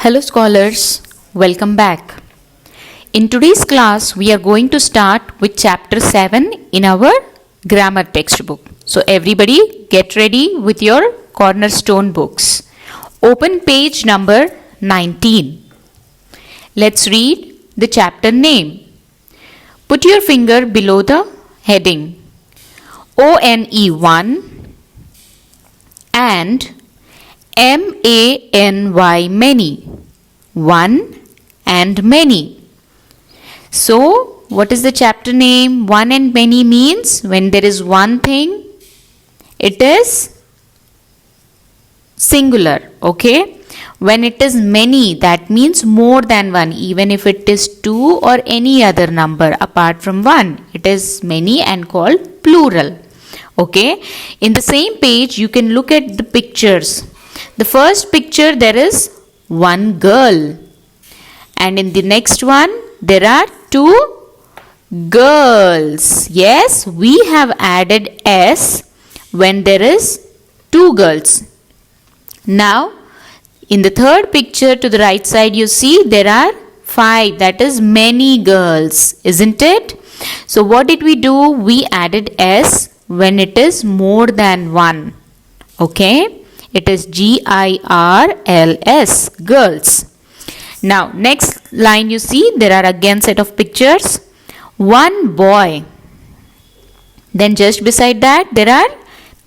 Hello scholars, welcome back. In today's class, we are going to start with chapter 7 in our grammar textbook. So everybody get ready with your cornerstone books. Open page number 19. Let's read the chapter name. Put your finger below the heading. ONE1 and MANY, many. One and many. So, what is the chapter name? One and many means when there is one thing, it is singular. Okay? When it is many, that means more than one. Even if it is two or any other number apart from one, it is many and called plural. Okay? In the same page, you can look at the pictures. The first picture, there is one girl, and in the next one there are two girls. Yes, we have added S when there is two girls. Now in the third picture to the right side, you see there are five, that is many girls, isn't it? So what did we do? We added S when it is more than one. Okay, it is GIRLS, girls. Now next line, you see there are again set of pictures. One boy. Then just beside that there are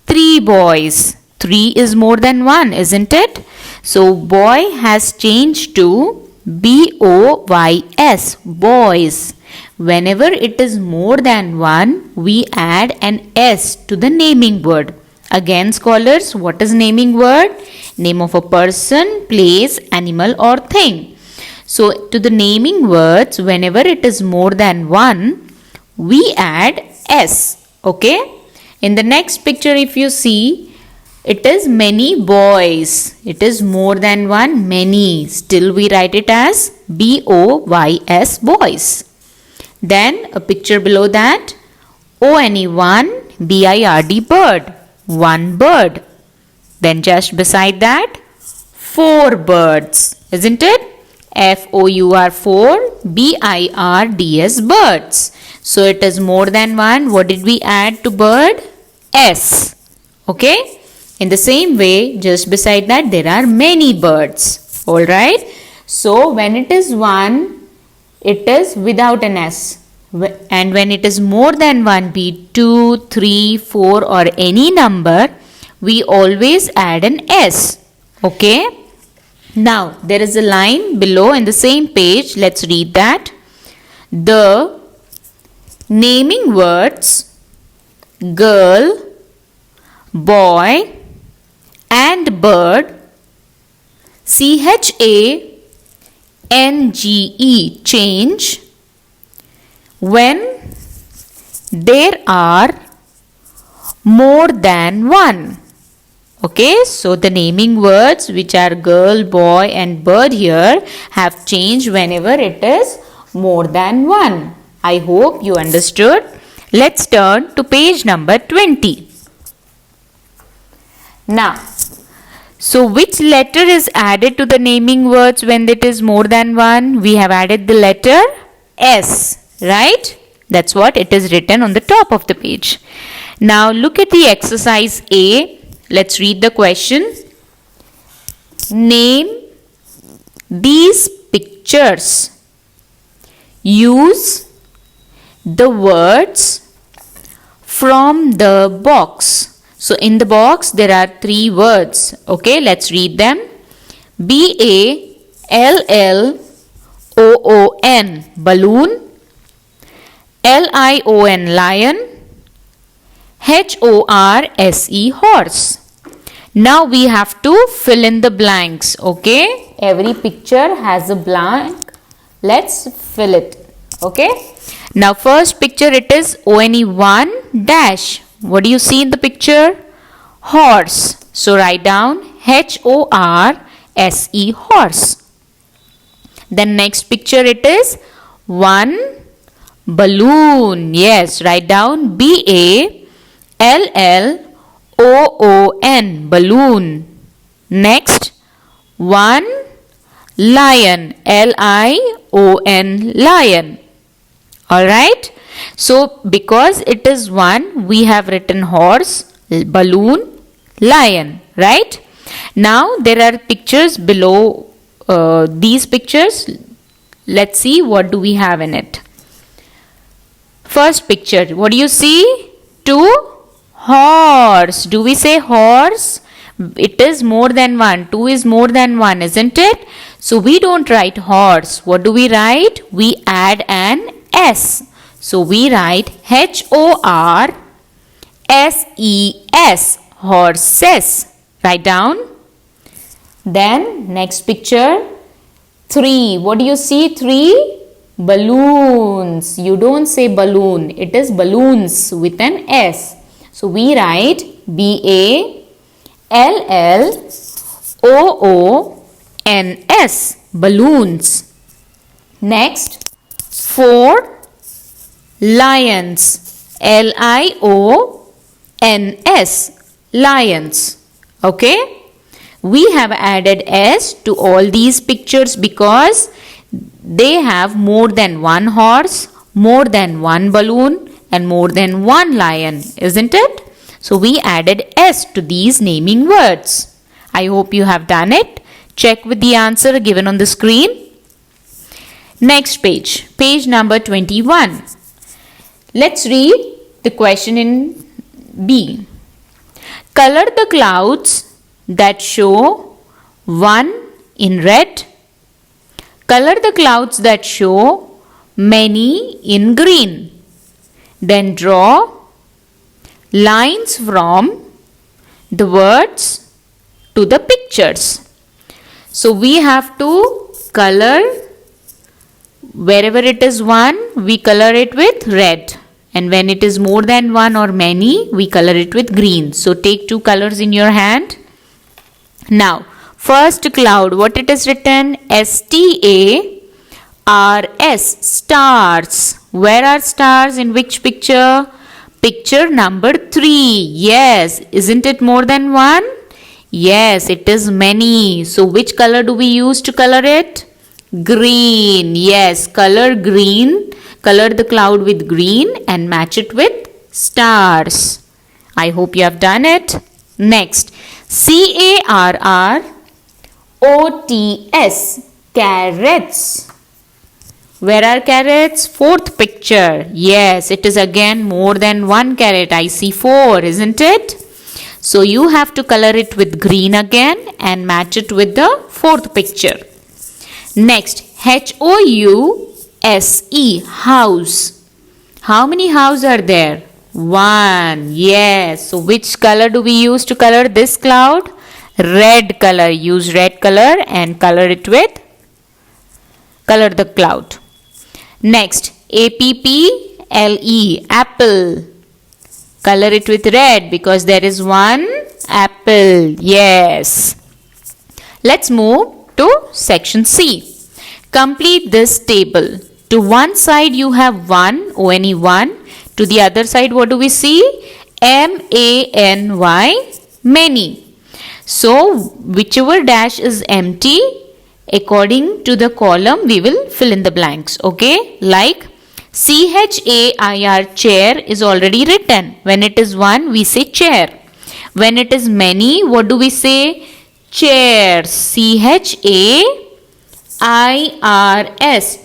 three boys. Three is more than one, isn't it? So boy has changed to BOYS, boys. Whenever it is more than one, we add an S to the naming word. Again scholars, what is naming word? Name of a person, place, animal or thing. So to the naming words, whenever it is more than one, we add S. Okay. In the next picture, if you see, it is many boys. It is more than one, many. Still we write it as BOYS, boys. Then a picture below that, ONE1 BIRD, bird. One bird. Then just beside that, four birds, isn't it? FOUR, four, BIRDS, birds. So it is more than one. What did we add to bird? S. Okay. In the same way, just beside that there are many birds. Alright. So when it is one, it is without an S. And when it is more than one, be it 2, 3, 4 or any number, we always add an S. Okay. Now there is a line below in the same page. Let's read that. The naming words girl, boy and bird, CHANGE, change, when there are more than one. Okay, so the naming words which are girl, boy and bird here have changed whenever it is more than one. I hope you understood. Let's turn to page number 20. Now, so which letter is added to the naming words when it is more than one? We have added the letter S. Right? That's what it is written on the top of the page. Now look at the exercise A. Let's read the question. Name these pictures. Use the words from the box. So in the box there are three words. Okay, let's read them. BALLOON, balloon. LION, lion. HORSE, horse. Now we have to fill in the blanks. Okay, every picture has a blank. Let's fill it. Okay, now first picture, it is ONE1 dash. What do you see in the picture? Horse. So write down HORSE, horse. Then next picture, it is one balloon. Yes, write down BALLOON, balloon. Next, one lion. Lion, lion. Alright. So because it is 1, we have written horse, balloon, lion. Right. Now there are pictures below these pictures. Let's see what do we have in it. First picture, what do you see? 2 horse. Do we say horse? It is more than 1. 2 is more than 1, isn't it? So we don't write horse. What do we write? We add an S. So we write HORSES, horses. Write down. Then next picture, 3. What do you see? 3 balloons. You don't say balloon. It is balloons with an S. So we write BALLOONS, balloons. Next, 4 lions, LIONS, lions. Okay. We have added S to all these pictures because they have more than 1 horse, more than 1 balloon and more than 1 lion, isn't it? So we added S to these naming words. I hope you have done it. Check with the answer given on the screen. Next page, page number 21. Let's read the question in B. Color the clouds that show 1 in red. Color the clouds that show many in green. Then draw lines from the words to the pictures. So we have to color, wherever it is 1, we color it with red. And when it is more than 1 or many, we color it with green. So take 2 colors in your hand. Now, first cloud, what it is written? STARS, stars. Where are stars? In which picture? Picture number 3. Yes, isn't it more than 1? Yes, it is many. So which color do we use to color it? Green. Yes, color green. Color the cloud with green and match it with stars. I hope you have done it. Next, CARROTS, carrots. Where are carrots? Fourth picture. Yes, it is again more than 1 carrot. I see 4, isn't it? So you have to color it with green again and match it with the fourth picture. Next, HOUSE, house. How many houses are there? 1. Yes. So which color do we use to color this cloud? Red color. Use red color and color it with, color the cloud. Next, APPLE, apple. Color it with red because there is 1 apple. Yes. Let's move to section C. Complete this table. To one side you have 1, ONE1. To the other side, what do we see? MANY, many. So, whichever dash is empty, according to the column, we will fill in the blanks. Okay? Like CHAIR, chair, is already written. When it is 1, we say chair. When it is many, what do we say? Chairs. CHAIRS,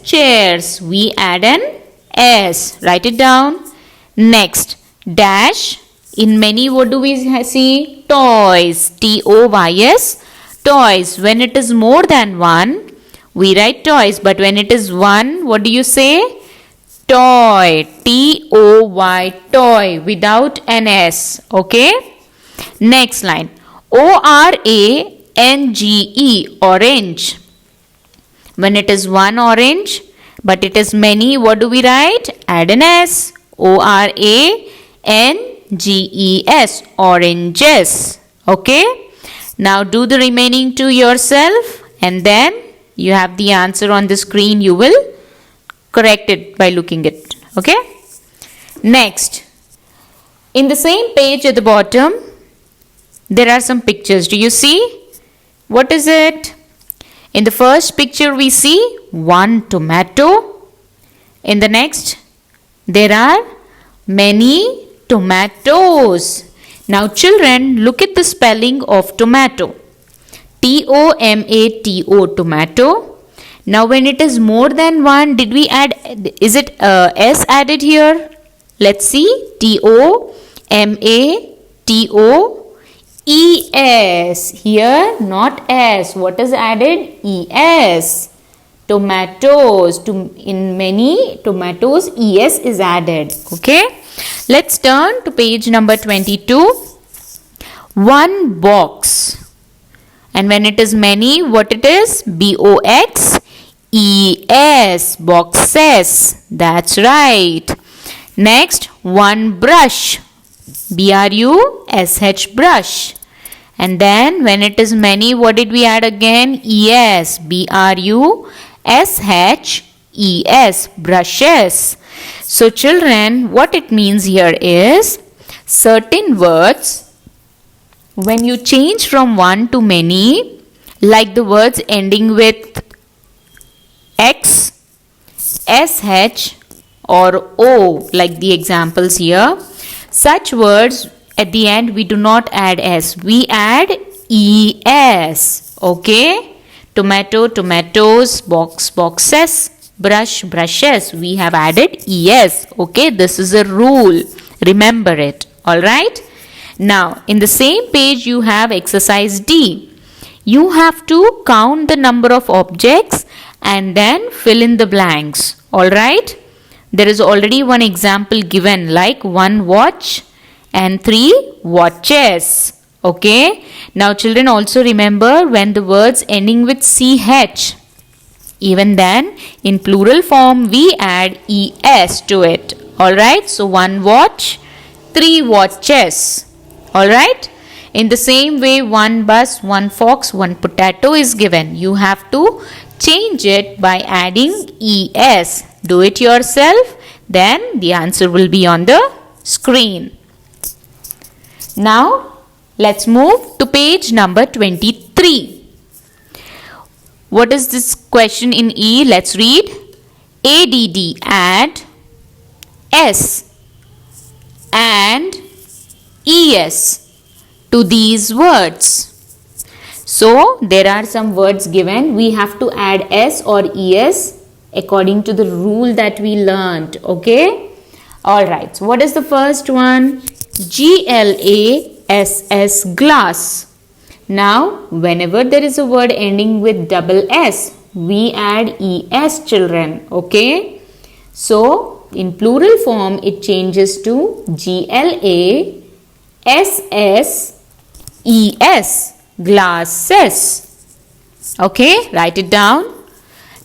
chairs. We add an S. Write it down. Next, dash. In many, what do we see? Toys. TOYS, toys. When it is more than 1, we write toys. But when it is 1, what do you say? Toy. TOY, toy, without an S. Okay? Next line. ORANGE, orange. When it is 1, orange, but it is many, what do we write? Add an S. ORANGES, oranges. Okay? Now do the remaining 2 yourself and then you have the answer on the screen. You will correct it by looking it. Okay? Next, in the same page at the bottom, there are some pictures. Do you see? What is it? In the first picture we see one tomato. In the next there are many tomatoes. Now children, look at the spelling of tomato. Tomato, tomato. Now when it is more than one, did we add, is it S added here? Let's see. Tomato-E-S. Here not S. What is added? E-S. Tomatoes. In many tomatoes, E-S is added. Okay. Let's turn to page number 22. One box. And when it is many, what it is? B-O-X-E-S. Boxes. That's right. Next, one brush. B-R-U-S-H, brush. And then when it is many, what did we add again? E-S. B-R-U-S-H-E-S. Brushes. So children, what it means here is certain words, when you change from one to many, like the words ending with X, SH or O, like the examples here, such words at the end we do not add S, we add ES. Okay, tomato, tomatoes, box, boxes, brush, brushes, we have added ES. Okay, this is a rule, remember it. Alright, now in the same page you have exercise D. You have to count the number of objects and then fill in the blanks. Alright, there is already one example given, like 1 watch and 3 watches. Okay, now children, also remember when the words ending with CH, even then in plural form we add ES to it. Alright, so 1 watch, 3 watches. Alright, in the same way 1 bus, 1 fox, 1 potato is given. You have to change it by adding ES. Do it yourself, then the answer will be on the screen. Now let's move to page number 23. What is this question in E? Let's read. ADD, add S and ES to these words. So there are some words given. We have to add S or ES according to the rule that we learned. Okay. Alright. So what is the first one? GLASS, glass. Now whenever there is a word ending with double S, we add ES, children. Okay. So in plural form it changes to GLASSES, glasses. Okay, write it down.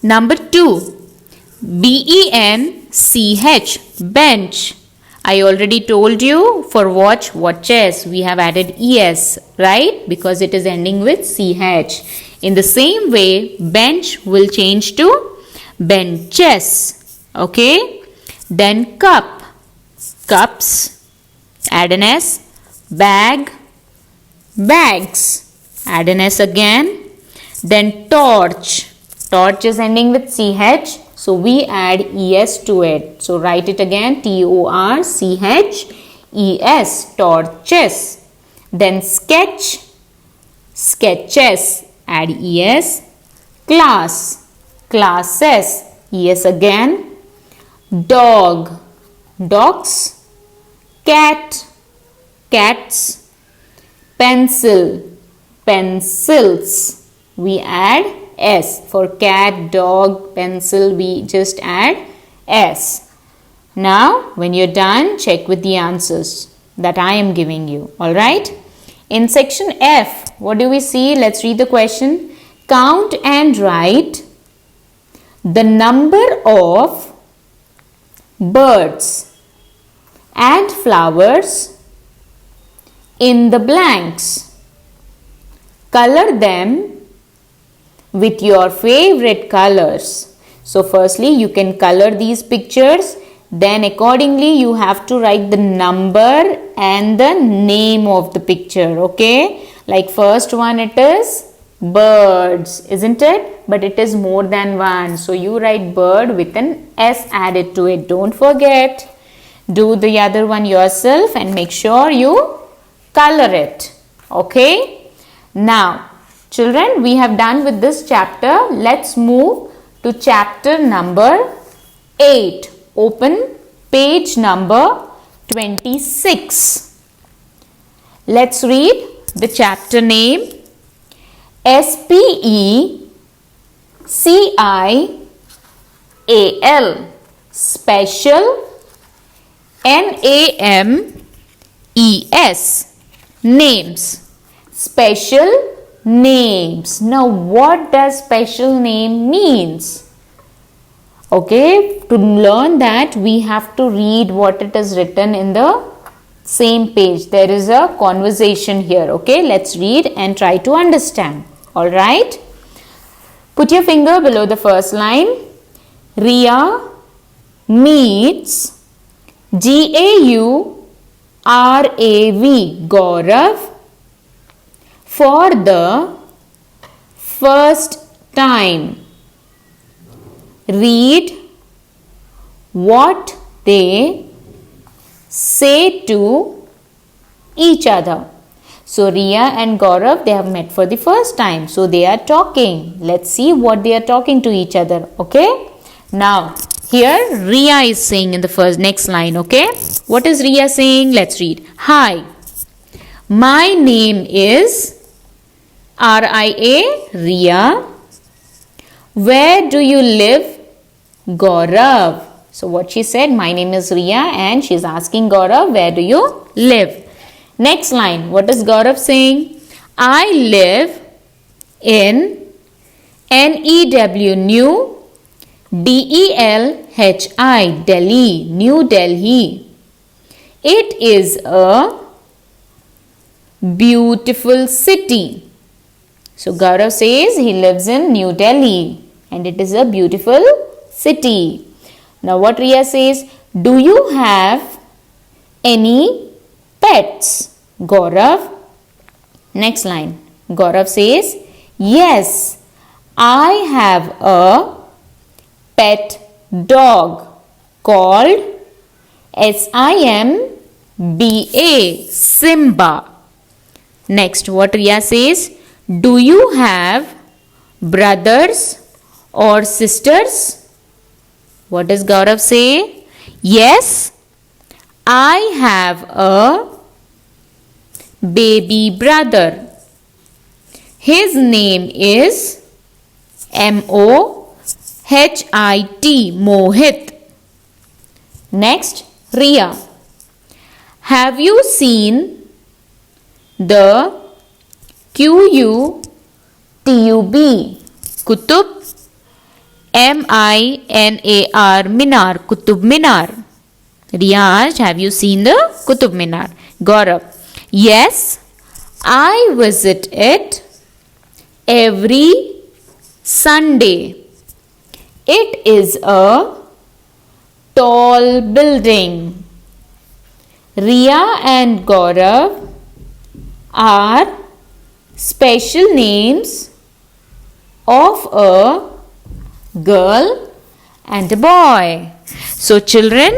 Number 2, BENCH, bench. I already told you for watch, watches, we have added ES, right? Because it is ending with CH. In the same way, bench will change to benches. Okay. Then cup, cups, add an S. Bag, bags, add an S again. Then torch, torch is ending with CH, so we add ES to it. So write it again, TORCHES, torches. Then sketch, sketches, add ES. Class, classes, ES again. Dog, dogs. Cat, cats. Pencil, pencils, we add S. For cat, dog, pencil, we just add S. Now when you're done, check with the answers that I am giving you. Alright, in section F, what do we see? Let's read the question. Count and write the number of birds and flowers in the blanks. Color them with your favorite colors. So firstly you can color these pictures, then accordingly you have to write the number and the name of the picture. Okay, like first one it is birds, isn't it? But it is more than one. So you write bird with an S added to it. Don't forget. Do the other one yourself and make sure you color it. Okay? Now, children, we have done with this chapter. Let's move to chapter number 8. Open page number 26. Let's read the chapter name. SPECIAL, special. NAMES, names. Special names. Now what does special name means? Okay, to learn that we have to read what it is written in the same page. There is a conversation here. Okay, let's read and try to understand. Alright, put your finger below the first line. Riya meets GAURAV, Gaurav, for the first time. Read what they say to each other. So Riya and Gaurav, they have met for the first time. So they are talking. Let's see what they are talking to each other. Okay. Now here Riya is saying in the next line. Okay. What is Riya saying? Let's read. Hi. My name is RIA, Riya. Where do you live? Gaurav. So what she said, my name is Riya and she is asking Gaurav, where do you live? Next line, what is Gaurav saying? I live in NEW, New, DELHI, Delhi, New Delhi. It is a beautiful city. So Gaurav says he lives in New Delhi and it is a beautiful city. Now what Riya says, do you have any pets? Gaurav. Next line, Gaurav says, yes, I have a pet dog called SIMBA, Simba. Next, what Riya says, do you have brothers or sisters? What does Gaurav say? Yes, I have a baby brother. His name is MOHIT, Mohit. Next, Riya. Have you seen the QUTUB, Kutub, MINAR, Minar, Kutub Minar? Riya, have you seen the Kutub Minar? Gaurav. Yes, I visit it every Sunday. It is a tall building. Riya and Gaurav are special names of a girl and a boy. So children,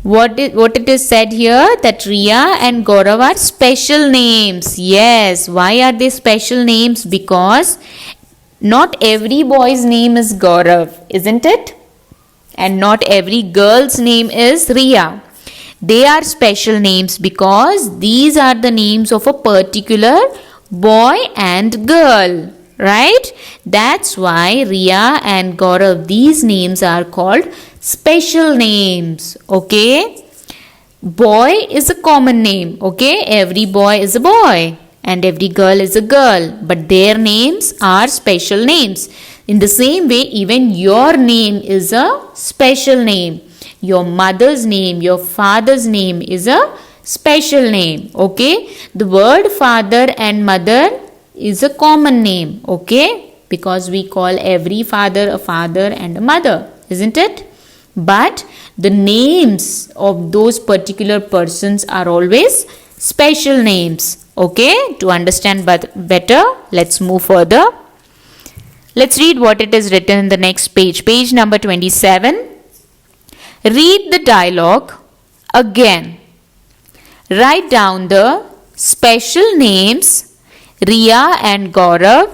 what it is said here, that Riya and Gaurav are special names. Yes, why are they special names? Because not every boy's name is Gaurav, isn't it? And not every girl's name is Riya. They are special names because these are the names of a particular boy and girl. Right? That's why Riya and Gaurav, these names are called special names. Okay? Boy is a common name. Okay? Every boy is a boy and every girl is a girl. But their names are special names. In the same way, even your name is a special name. Your mother's name, your father's name is a special name. Okay? The word father and mother is a common name. Okay? Because we call every father a father and a mother. Isn't it? But the names of those particular persons are always special names. Okay, to understand better, let's move further. Let's read what it is written in the next page. Page number 27. Read the dialogue again. Write down the special names Riya and Gaurav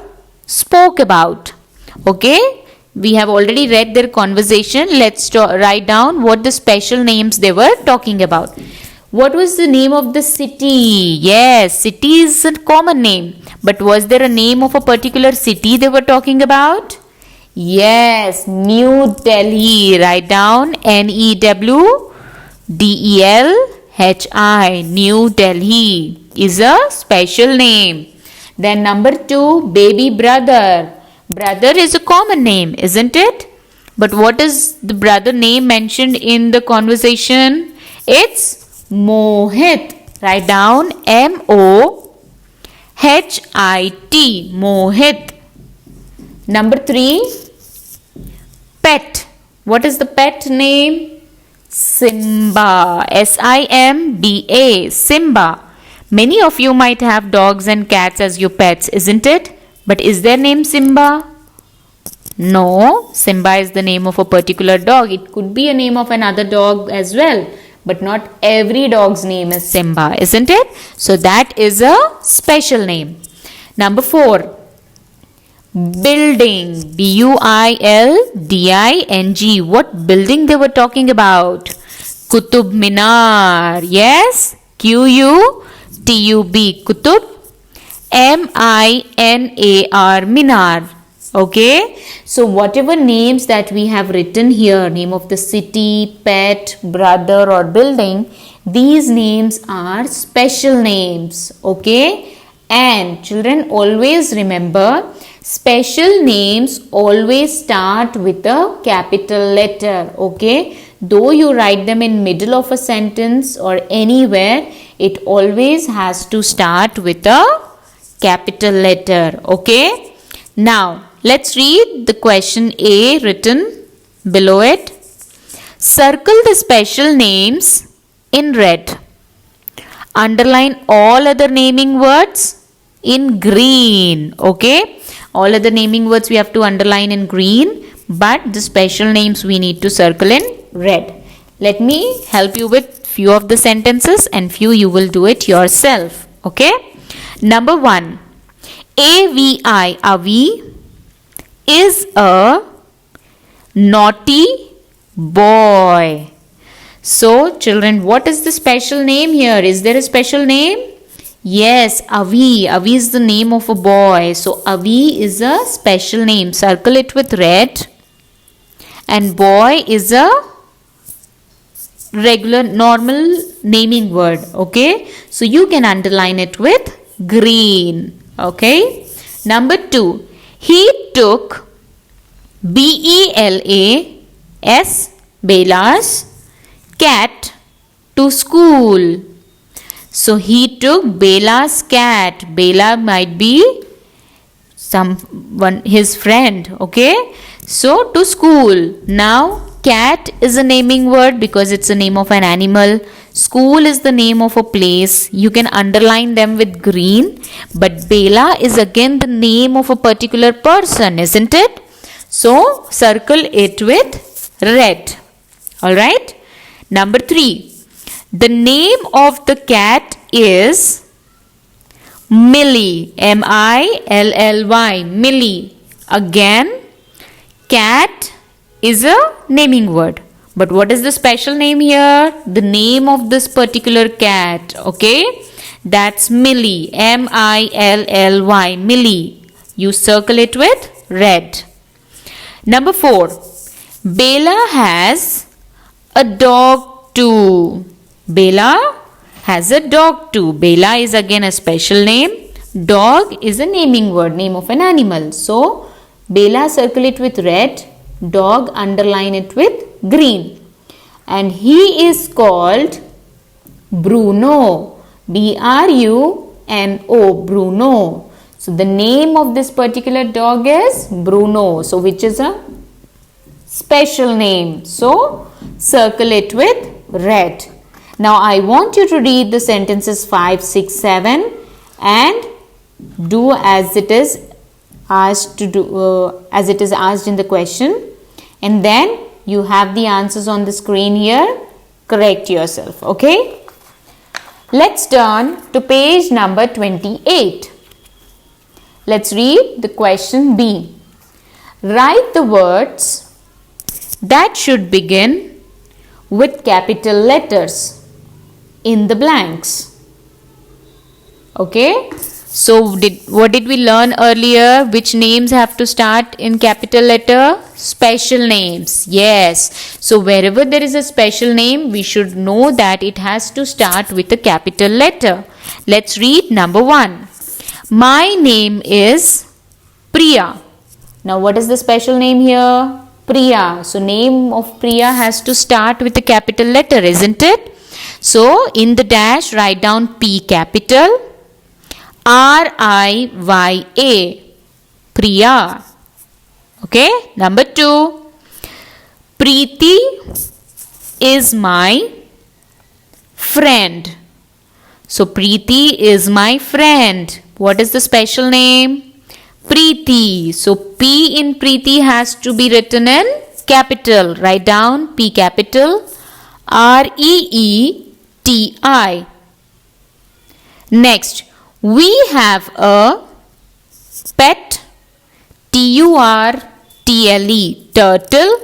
spoke about. Okay, we have already read their conversation. Let's write down what the special names they were talking about. What was the name of the city? Yes, city is a common name. But was there a name of a particular city they were talking about? Yes, New Delhi. Write down NEWDELHI. New Delhi is a special name. Then number 2, baby brother. Brother is a common name, isn't it? But what is the brother name mentioned in the conversation? It's Mohit. Write down MOHIT. Mohit. Number 3, pet. What is the pet name? Simba. SIMBA. Simba. Many of you might have dogs and cats as your pets, isn't it? But is their name Simba? No. Simba is the name of a particular dog. It could be a name of another dog as well. But not every dog's name is Simba, isn't it? So that is a special name. Number 4, building. BUILDING. What building they were talking about? Qutub Minar. Yes. QUTUB. Qutub. MINAR. Minar. Okay, so whatever names that we have written here, name of the city, pet, brother or building, these names are special names. Okay, and children, always remember, special names always start with a capital letter. Okay, though you write them in middle of a sentence or anywhere, it always has to start with a capital letter. Okay, now let's read the question A written below it. Circle the special names in red. Underline all other naming words in green. Okay, all other naming words we have to underline in green, but the special names we need to circle in red. Let me help you with few of the sentences and few you will do it yourself. Okay, number 1, AVI, Avi is a naughty boy. So children, what is the special name here? Is there a special name? Yes, Avi. Avi is the name of a boy. So Avi is a special name. Circle it with red. And boy is a regular normal naming word. Okay, so you can underline it with green. Okay, number 2, he took Bela's cat to school. So he took Bela's cat. Bela might be someone, his friend. Okay, so to school. Now cat is a naming word because it's a name of an animal. School is the name of a place. You can underline them with green. But Bela is again the name of a particular person, isn't it? So circle it with red. Alright. Number 3. The name of the cat is Millie. MILLY. Millie. Again, cat is a naming word. But what is the special name here? The name of this particular cat. Okay, that's Millie. MILLY. Millie. You circle it with red. Number 4. Bela has a dog too. Bela has a dog too. Bela is again a special name. Dog is a naming word, name of an animal. So Bela, circle it with red. Dog, underline it with green. And he is called Bruno. BRUNO. Bruno. So the name of this particular dog is Bruno. So which is a special name. So circle it with red. Now I want you to read the sentences 5, 6, 7 and do as it is asked to do, as it is asked in the question, and then you have the answers on the screen here. Correct yourself. Okay, let's turn to page number 28. Let's read the question B. Write the words that should begin with capital letters in the blanks. Okay, so what did we learn earlier? Which names have to start in capital letter? Special names. Yes. So wherever there is a special name, we should know that it has to start with a capital letter. Let's read number 1. My name is Priya. Now what is the special name here? Priya. So name of Priya has to start with a capital letter, isn't it? So in the dash, write down P capital, R-I-Y-A, Priya. Okay, number 2. Preeti is my friend. So Preeti is my friend. What is the special name? Preeti. So P in Preeti has to be written in capital. Write down P capital, R-E-E-T-I. Next, we have a pet, T-U-R-T-L-E, turtle,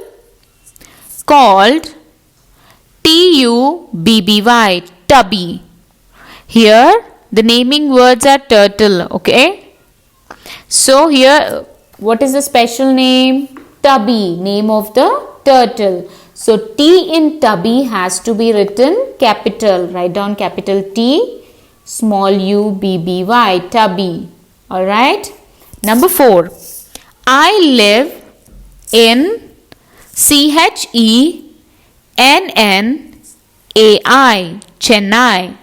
called T-U-B-B-Y, tubby. Here the naming words are turtle. Okay, so here what is the special name? Tubby, name of the turtle. So T in tubby has to be written capital. Write down capital T, small u, b, b, y, tubby. Alright. Number 4. I live in C-H-E-N-N-A-I, Chennai.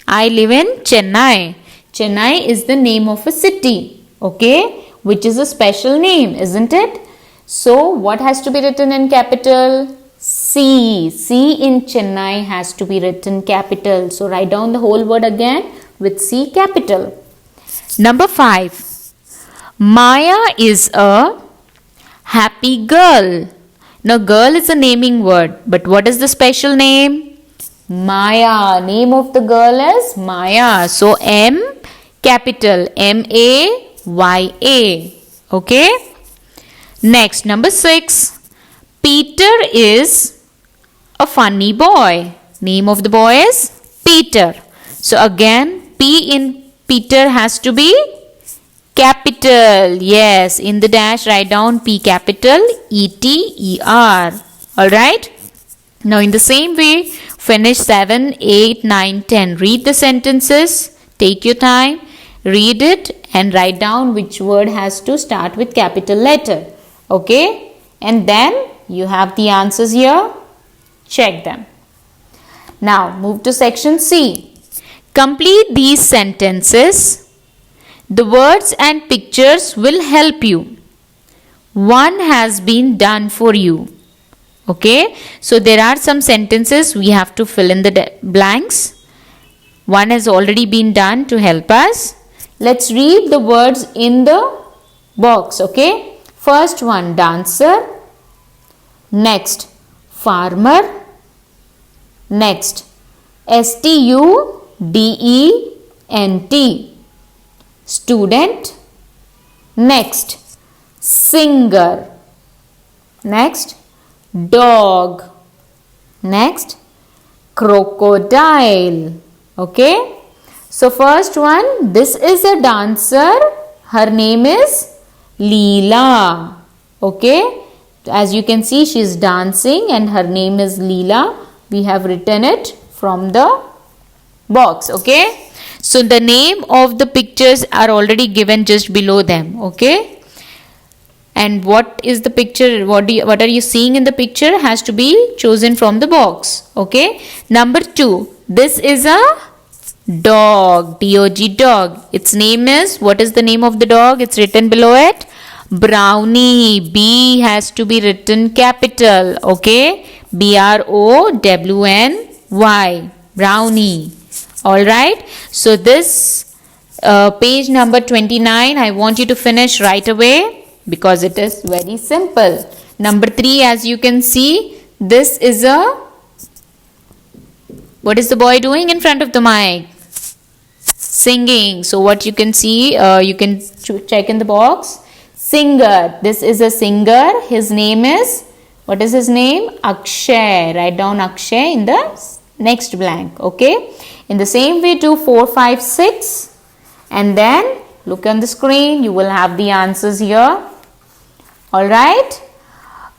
I live in Chennai. Chennai is the name of a city. Okay. Which is a special name, isn't it? So what has to be written in capital? C. C in Chennai has to be written capital. So write down the whole word again with C capital. Number 5. Maya is a happy girl. Now girl is a naming word, but what is the special name? Maya. Name of the girl is Maya. So M capital, M-A-Y-A. Okay. Next, number 6. Peter is a funny boy. Name of the boy is Peter. So again, P in Peter has to be capital. Yes, in the dash write down P capital, E-T-E-R. Alright. Now in the same way, finish 7, 8, 9, 10. Read the sentences. Take your time. Read it and write down which word has to start with capital letter. Okay. And then you have the answers here. Check them. Now move to section C. Complete these sentences. The words and pictures will help you. One has been done for you. Okay. So there are some sentences we have to fill in the blanks. One has already been done to help us. Let's read the words in the box. Okay. First one, dancer. Next, farmer. Next, student. Student. Next, singer. Next, dog. Next, crocodile. Okay. So first one, this is a dancer. Her name is Leela. Okay. As you can see, she is dancing and her name is Leela. We have written it from the box. Okay. So the name of the pictures are already given just below them. Okay. And what is the picture? What are you seeing in the picture has to be chosen from the box. Okay. Number 2. This is a dog. D-O-G, dog. Its name is, what is the name of the dog? It's written below it. Brownie. B has to be written capital. Okay. B-R-O-W-N-Y. Brownie. Alright. So this page number 29. I want you to finish right away because it is very simple. Number 3, as you can see, this is a, what is the boy doing in front of the mic? Singing. So what you can see, you can check in the box. Singer. This is a singer. His name is, what is his name? Akshay. Write down Akshay in the next blank. Okay. In the same way, do 4, 5, 6. And then look on the screen. You will have the answers here. Alright.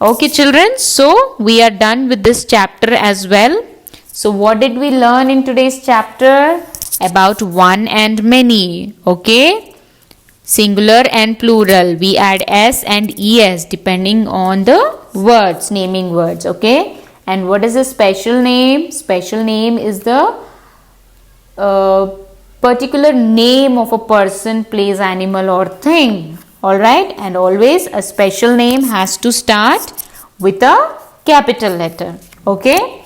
Okay children. So we are done with this chapter as well. So what did we learn in today's chapter? About one and many. Okay. Singular and plural. We add s and es depending on the words, naming words. Okay. And what is a special name? Special name is the particular name of a person, place, animal or thing. Alright. And always a special name has to start with a capital letter. Okay.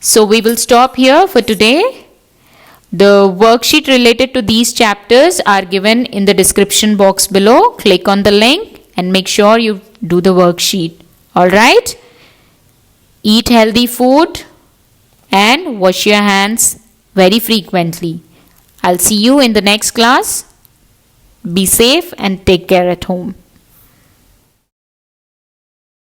So we will stop here for today. The worksheet related to these chapters are given in the description box below. Click on the link and make sure you do the worksheet. Alright? Eat healthy food and wash your hands very frequently. I'll see you in the next class. Be safe and take care at home.